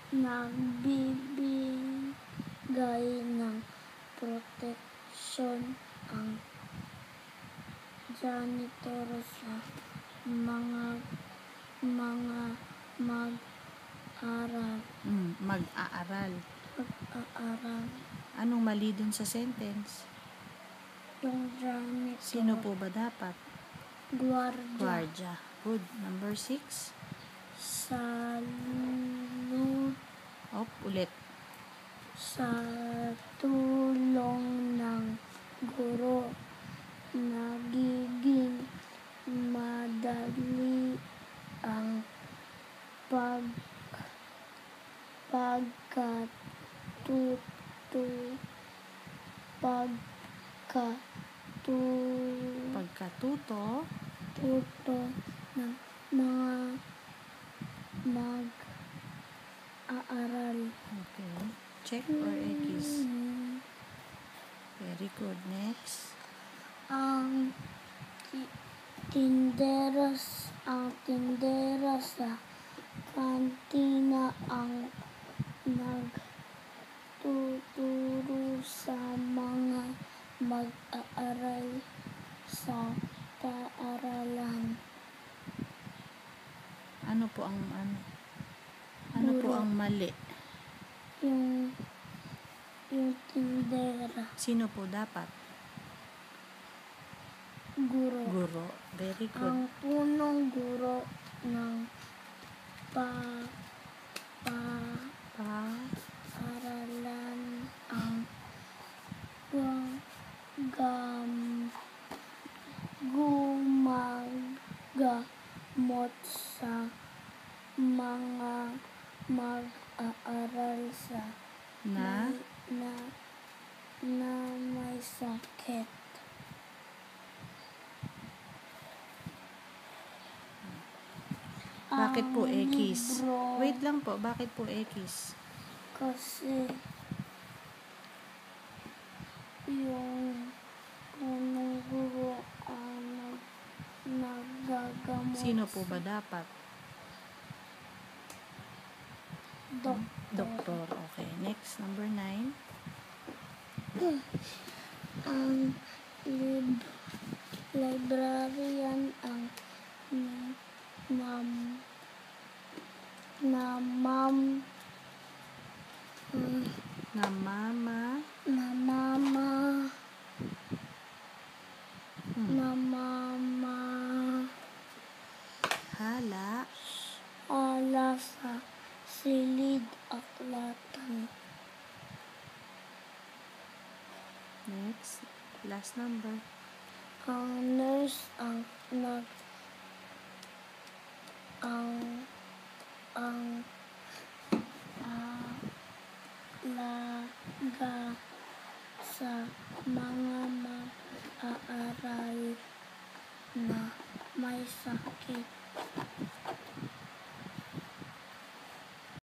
nagbibigay ng proteksyon ang janitor sa mga mag-aaral. Mag-aaral. Mag-aaral. Anong mali dun sa sentence? Yung janitor. Sino po ba dapat? Guardia. Good. Number 6. Ulit. Sa tulong ng guro, nagiging madali ang pagkatuto ng mga mag-aaral. Okay. Check or X? Very good. Next. Ang tindera sa kantina ang nagtuturo sa mga mag-aaral sa paaralan. Ano po ang mali? Yung tindera. Sino po dapat? Guro. Very good. Ang punong guro ng paaralan ang gumagamot sa mga mag-aaral sa na may sakit. Bakit po X? Libro. Wait lang po. Bakit po X? Kasi yung punong guro ang nagagamot. Sino po ba dapat? Doktor. Okay. Next. Number 9. Ang librarian ang hala sa silid-aklatan. Next. Last number. Ang nurse ang alaga sa mga mag-aaral na may sakit.